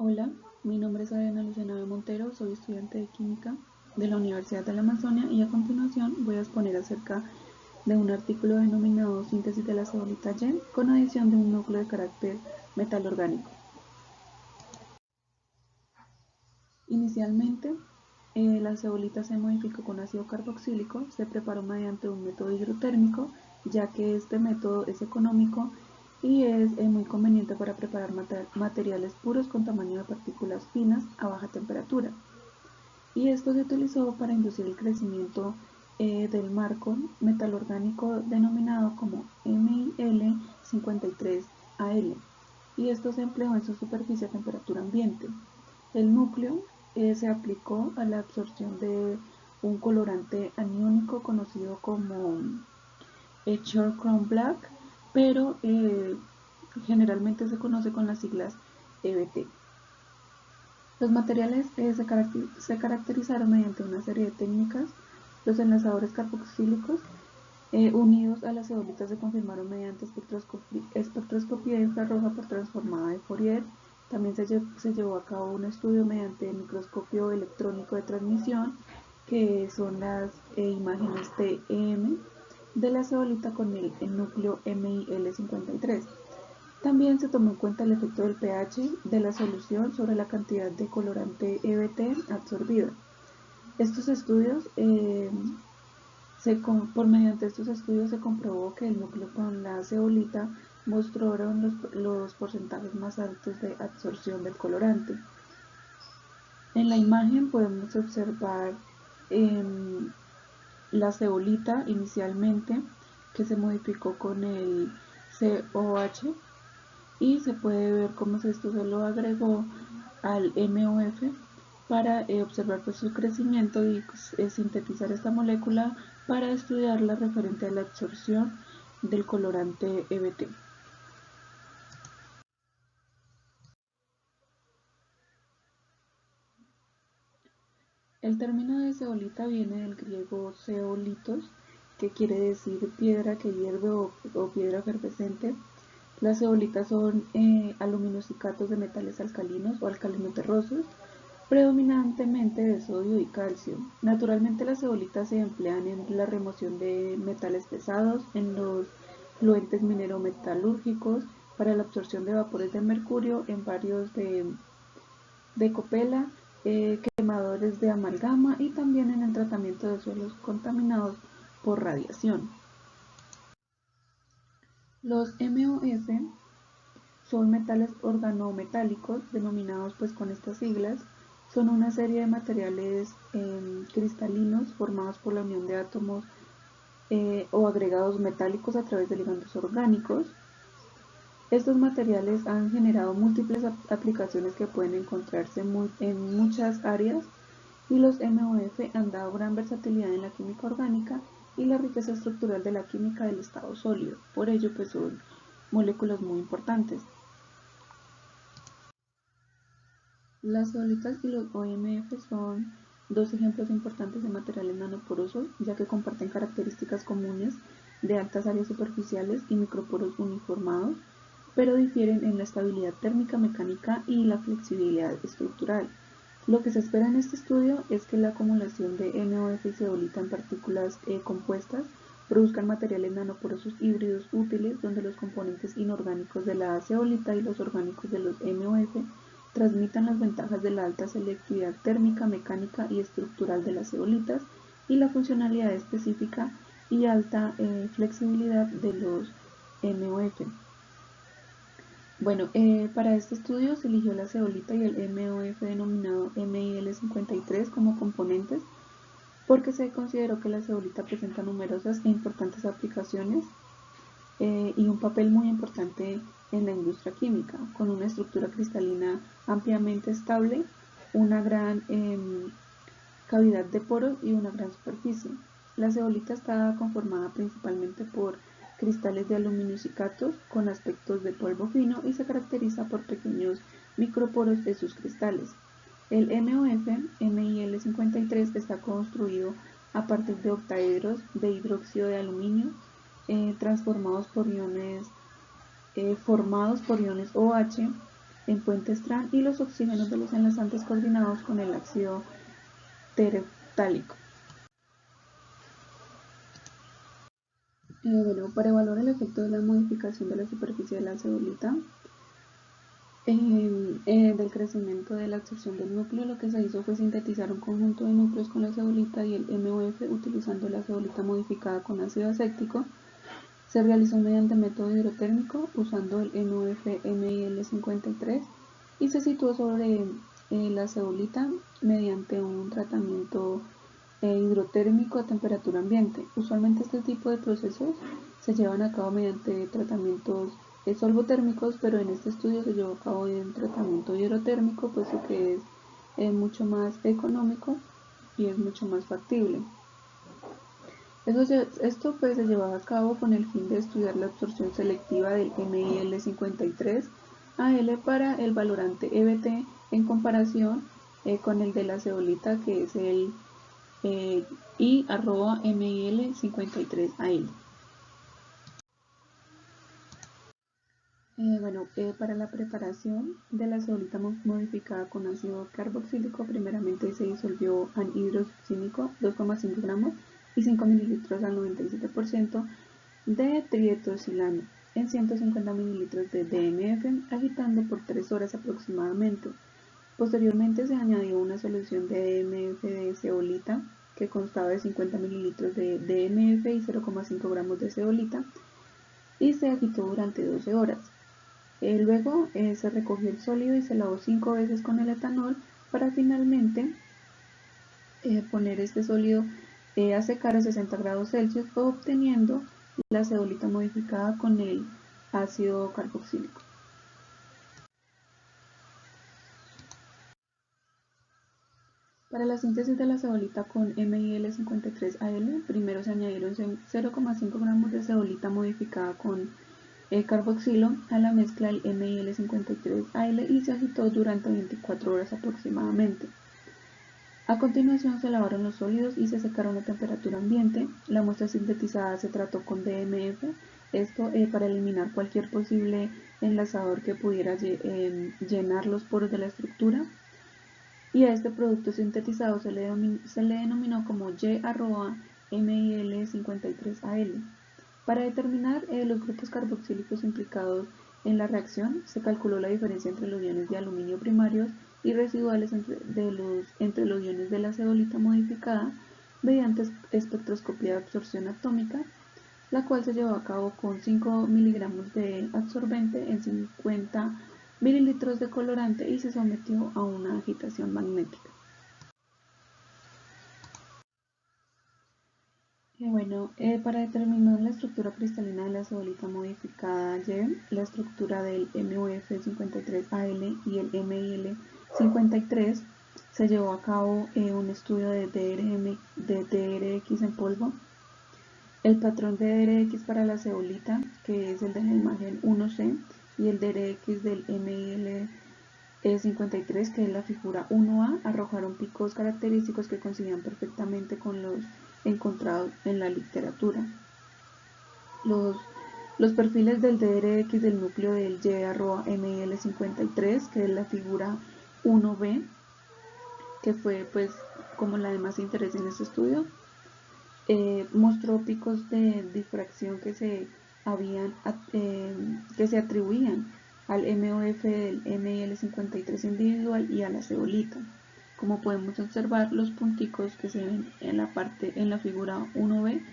Hola, mi nombre es Adriana Luciana Montero, soy estudiante de Química de la Universidad de la Amazonia y a continuación voy a exponer acerca de un artículo denominado Síntesis de la zeolita YEN con adición de un núcleo de carácter metal orgánico. Inicialmente, la zeolita se modificó con ácido carboxílico, se preparó mediante un método hidrotérmico, ya que este método es económico y es muy conveniente para preparar materiales puros con tamaño de partículas finas a baja temperatura. Y esto se utilizó para inducir el crecimiento del marco metalorgánico denominado como MIL53Al, y esto se empleó en su superficie a temperatura ambiente. El núcleo se aplicó a la absorción de un colorante aniónico conocido como Short Chrome Black, pero generalmente se conoce con las siglas EBT. Los materiales se caracterizaron mediante una serie de técnicas. Los enlazadores carboxílicos unidos a las zeolitas se confirmaron mediante espectroscopía infrarroja por transformada de Fourier. También se llevó a cabo un estudio mediante el microscopio electrónico de transmisión, que son las imágenes TEM de la zeolita con el núcleo MIL53. También se tomó en cuenta el efecto del pH de la solución sobre la cantidad de colorante EBT absorbida. Estos estudios, mediante estos estudios se comprobó que el núcleo con la zeolita mostraron los porcentajes más altos de absorción del colorante. En la imagen podemos observar la zeolita inicialmente, que se modificó con el COH, y se puede ver cómo esto se lo agregó al MOF para observar pues, su crecimiento y sintetizar esta molécula para estudiarla referente a la absorción del colorante EBT. El término de zeolita viene del griego zeolitos, que quiere decir piedra que hierve o piedra efervescente. Las zeolitas son aluminosicatos de metales alcalinos o alcalinos terrosos, predominantemente de sodio y calcio. Naturalmente las zeolitas se emplean en la remoción de metales pesados, en los fluentes minerometalúrgicos, para la absorción de vapores de mercurio, en varios de copela, quemadores de amalgama y también en el tratamiento de suelos contaminados por radiación. Los MOF son metales organometálicos, denominados pues con estas siglas. Son una serie de materiales cristalinos formados por la unión de átomos o agregados metálicos a través de ligandos orgánicos. Estos materiales han generado múltiples aplicaciones que pueden encontrarse en muchas áreas, y los MOF han dado gran versatilidad en la química orgánica y la riqueza estructural de la química del estado sólido. Por ello pues son moléculas muy importantes. Las zeolitas y los OMF son dos ejemplos importantes de materiales nanoporosos, ya que comparten características comunes de altas áreas superficiales y microporos uniformados, pero difieren en la estabilidad térmica, mecánica y la flexibilidad estructural. Lo que se espera en este estudio es que la acumulación de MOF y zeolita en partículas compuestas produzcan materiales nanoporosos híbridos útiles, donde los componentes inorgánicos de la zeolita y los orgánicos de los MOF transmitan las ventajas de la alta selectividad térmica, mecánica y estructural de las zeolitas y la funcionalidad específica y alta flexibilidad de los MOF. Bueno, para este estudio se eligió la zeolita y el MOF denominado MIL53 como componentes, porque se consideró que la zeolita presenta numerosas e importantes aplicaciones y un papel muy importante en la industria química, con una estructura cristalina ampliamente estable, una gran cavidad de poros y una gran superficie. La zeolita está conformada principalmente por cristales de aluminosicatos con aspectos de polvo fino y se caracteriza por pequeños microporos de sus cristales. El MOF MIL53 está construido a partir de octaedros de hidróxido de aluminio formados por iones OH en puente Strand y los oxígenos de los enlazantes coordinados con el ácido tereftálico. Bueno, para evaluar el efecto de la modificación de la superficie de la ceolita, del crecimiento de la absorción del núcleo, lo que se hizo fue sintetizar un conjunto de núcleos con la ceolita y el MOF utilizando la ceolita modificada con ácido acético. Se realizó mediante método hidrotérmico usando el MIL53 y se situó sobre la ceolita mediante un tratamiento hidrotérmico a temperatura ambiente. Usualmente este tipo de procesos se llevan a cabo mediante tratamientos solvotérmicos, pero en este estudio se llevó a cabo en tratamiento hidrotérmico, puesto que es mucho más económico y es mucho más factible. Esto pues se llevaba a cabo con el fin de estudiar la absorción selectiva del MIL53AL para el valorante EBT en comparación con el de la ceolita, que es el I@MIL53AL. Para la preparación de la ceolita modificada con ácido carboxílico, primeramente se disolvió anhidro succínico 2,5 gramos y 5 mililitros al 97% de trietilocilano en 150 mililitros de DMF, agitando por 3 horas aproximadamente. Posteriormente se añadió una solución de DMF de zeolita que constaba de 50 mililitros de DMF y 0,5 gramos de zeolita y se agitó durante 12 horas. Luego se recogió el sólido y se lavó 5 veces con el etanol para finalmente poner este sólido a secar a 60 grados Celsius, obteniendo la zeolita modificada con el ácido carboxílico. Para la síntesis de la zeolita con MIL53AL, primero se añadieron 0,5 gramos de zeolita modificada con carboxilo a la mezcla del MIL53AL y se agitó durante 24 horas aproximadamente. A continuación se lavaron los sólidos y se secaron a temperatura ambiente. La muestra sintetizada se trató con DMF, esto para eliminar cualquier posible enlazador que pudiera llenar los poros de la estructura. Y a este producto sintetizado se le denominó como Y@MIL53AL. Para determinar los grupos carboxílicos implicados en la reacción, se calculó la diferencia entre los iones de aluminio primarios y residuales entre los iones de la zeolita modificada mediante espectroscopía de absorción atómica, la cual se llevó a cabo con 5 miligramos de absorbente en 50 mililitros de colorante y se sometió a una agitación magnética. Para determinar la estructura cristalina de la zeolita modificada Y, la estructura del MOF53AL y el MIL53, se llevó a cabo un estudio de DRX en polvo. El patrón de DRX para la zeolita, que es el de la imagen 1C, y el DRX del MIL53, que es la figura 1A, arrojaron picos característicos que coincidían perfectamente con los encontrados en la literatura. Los perfiles del DRX del núcleo del Y@MIL53, que es la figura 1B, que fue pues como la de más interés en este estudio, mostró picos de difracción que se atribuían al MOF del MIL53 individual y a la zeolita. Como podemos observar, los punticos que se ven en la figura 1B,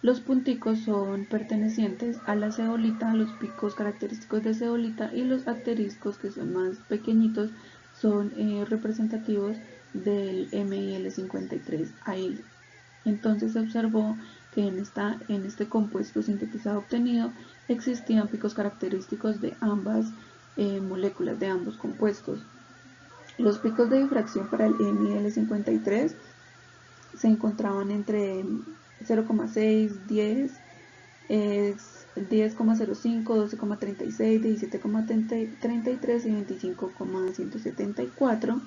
los punticos son pertenecientes a la zeolita, los picos característicos de zeolita, y los asteriscos, que son más pequeñitos, son representativos del MIL53AL. Entonces se observó que en este compuesto sintetizado obtenido existían picos característicos de ambas moléculas, de ambos compuestos. Los picos de difracción para el MIL53 se encontraban entre 0,6, 10, 10,05, 12,36, 17,33 y 25,174,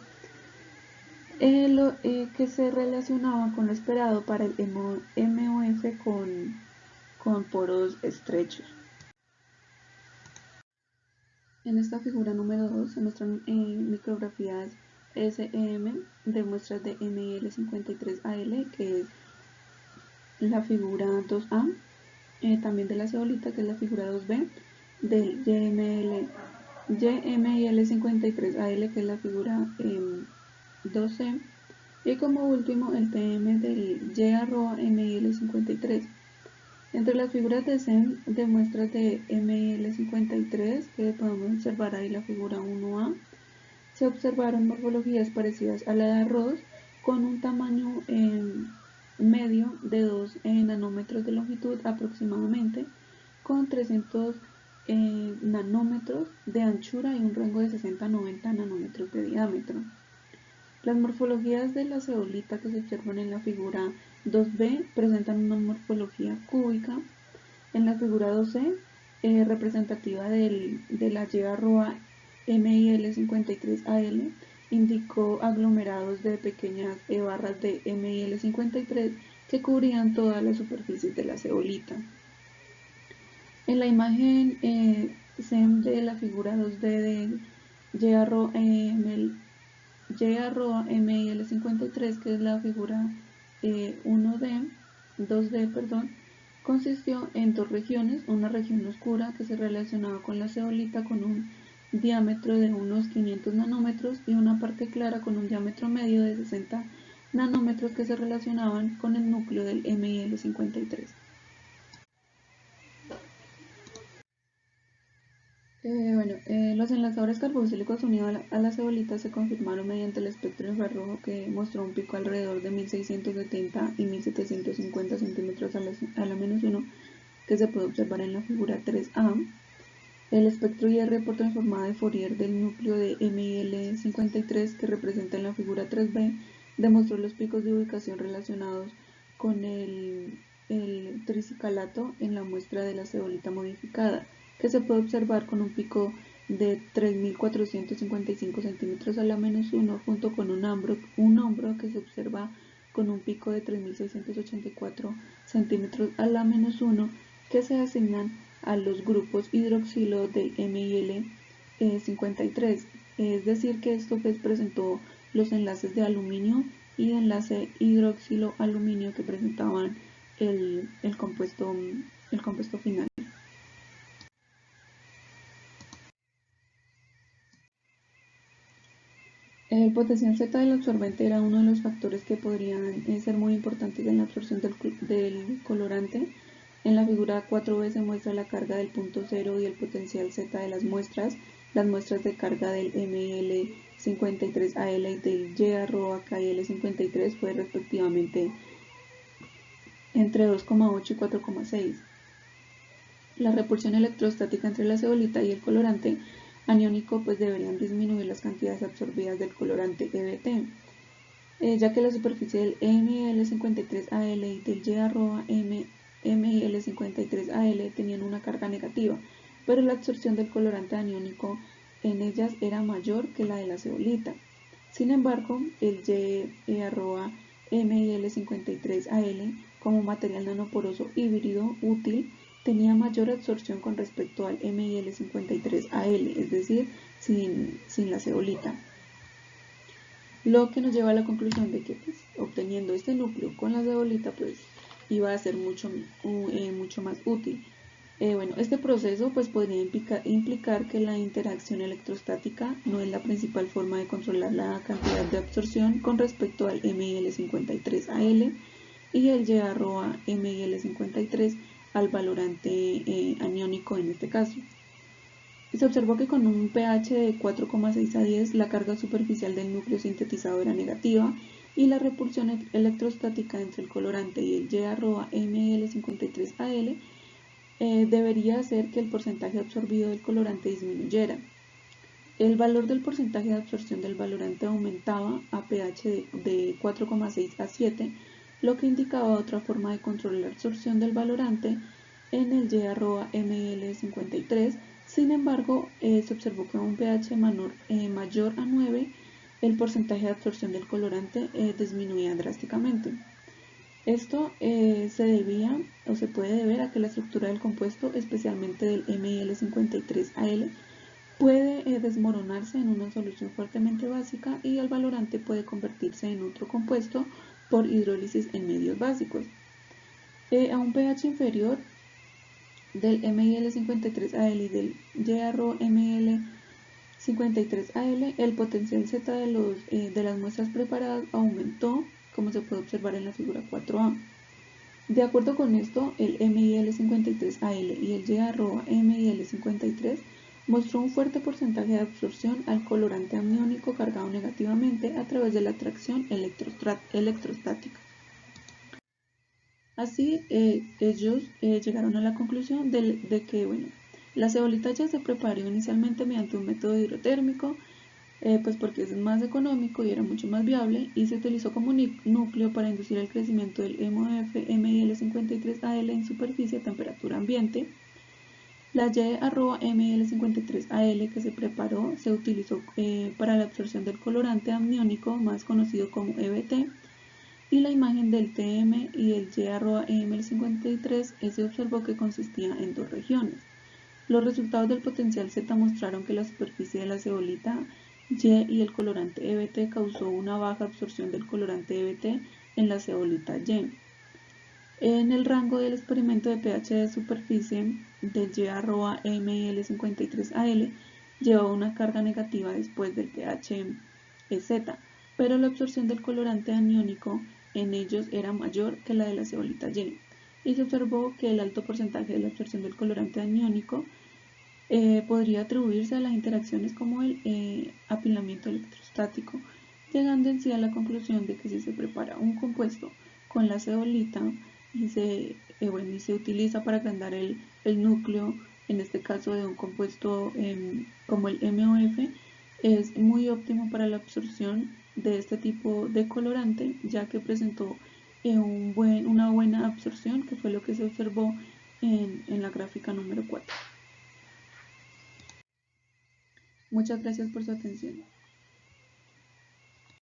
que se relacionaban con lo esperado para el MOF con poros estrechos. En esta figura número 2 se muestran micrografías SEM de muestras de MIL53AL, que es la figura 2A, también de la ceolita, que es la figura 2B, del YMIL53AL, que es la figura 2C, y como último el PM del Y@MIL53. Entre las figuras de SEM de muestras de MIL53, que podemos observar ahí la figura 1A, se observaron morfologías parecidas a la de arroz con un tamaño medio de 2 nanómetros de longitud aproximadamente, con 300 nanómetros de anchura y un rango de 60 a 90 nanómetros de diámetro. Las morfologías de la zeolita que se observan en la figura 2B presentan una morfología cúbica. En la figura 2C, representativa de la Y@MIL53AL, indicó aglomerados de pequeñas barras de MIL53 que cubrían todas las superficies de la zeolita. En la imagen SEM de la figura 2D de Y@MIL53, que es la figura 2D, consistió en dos regiones: una región oscura que se relacionaba con la zeolita con un diámetro de unos 500 nanómetros y una parte clara con un diámetro medio de 60 nanómetros que se relacionaban con el núcleo del MIL53. Los enlazadores carboxílicos unidos a la cebolita se confirmaron mediante el espectro infrarrojo, que mostró un pico alrededor de 1670 y 1750 centímetros a la -1, que se puede observar en la figura 3A. El espectro IR por transformada de Fourier del núcleo de MIL53, que representa en la figura 3B, demostró los picos de ubicación relacionados con el trisicalato en la muestra de la cebolita modificada, que se puede observar con un pico de 3.455 centímetros a la -1, junto con un hombro que se observa con un pico de 3.684 centímetros a la -1, que se asignan a los grupos hidroxilo del MIL53. Es decir, que esto presentó los enlaces de aluminio y enlace hidroxilo aluminio que presentaban el compuesto final. El potencial Z del absorbente era uno de los factores que podrían ser muy importantes en la absorción del colorante. En la figura 4b se muestra la carga del punto cero y el potencial Z de las muestras de carga del MIL53AL y del Y@KL53 fue respectivamente entre 2,8 y 4,6. La repulsión electrostática entre la zeolita y el colorante aniónico pues deberían disminuir las cantidades absorbidas del colorante EBT, ya que la superficie del MIL53AL y del Y@MIL53AL tenían una carga negativa, pero la absorción del colorante aniónico en ellas era mayor que la de la zeolita. Sin embargo, el Y@MIL53AL, como material nanoporoso híbrido útil, tenía mayor absorción con respecto al MIL53AL, es decir, sin la zeolita. Lo que nos lleva a la conclusión de que pues, obteniendo este núcleo con la zeolita pues iba a ser mucho más útil. Este proceso pues podría implicar que la interacción electrostática no es la principal forma de controlar la cantidad de absorción con respecto al MIL53AL y el Y@MIL53 al valorante aniónico en este caso. Se observó que con un pH de 4,6 a 10 la carga superficial del núcleo sintetizado era negativa y la repulsión electrostática entre el colorante y el Y@MIL53AL debería hacer que el porcentaje absorbido del colorante disminuyera. El valor del porcentaje de absorción del valorante aumentaba a pH de 4,6 a 7, lo que indicaba otra forma de controlar la absorción del valorante en el Y@MIL53. Sin embargo, se observó que a un pH mayor a 9, el porcentaje de absorción del colorante disminuía drásticamente. Esto se debía o se puede deber a que la estructura del compuesto, especialmente del MIL53AL, puede desmoronarse en una solución fuertemente básica y el valorante puede convertirse en otro compuesto por hidrólisis en medios básicos. A un pH inferior del MIL53Al y del YARO-MIL53Al, el potencial Z de las muestras preparadas aumentó, como se puede observar en la figura 4A. De acuerdo con esto, el MIL53Al y el YARO-MIL53 mostró un fuerte porcentaje de absorción al colorante amiónico cargado negativamente a través de la atracción electrostática. Así, ellos llegaron a la conclusión de que, bueno, la cebolita ya se preparó inicialmente mediante un método hidrotérmico, pues porque es más económico y era mucho más viable, y se utilizó como núcleo para inducir el crecimiento del MOF-MIL53Al en superficie a temperatura ambiente. La Y-MIL53Al que se preparó se utilizó para la absorción del colorante amniónico, más conocido como EBT, y la imagen del TM y el Y-EML53 se observó que consistía en dos regiones. Los resultados del potencial Z mostraron que la superficie de la cebolita Y y el colorante EBT causó una baja absorción del colorante EBT en la cebolita Y. En el rango del experimento de pH de superficie del Y-MIL53Al llevaba una carga negativa después del pH Z, pero la absorción del colorante aniónico en ellos era mayor que la de la cebolita Y, y se observó que el alto porcentaje de la absorción del colorante aniónico podría atribuirse a las interacciones como el apilamiento electrostático, llegando en sí a la conclusión de que si se prepara un compuesto con la cebolita y se utiliza para agrandar el núcleo, en este caso de un compuesto como el MOF, es muy óptimo para la absorción de este tipo de colorante, ya que presentó una buena absorción, que fue lo que se observó en la gráfica número 4. Muchas gracias por su atención.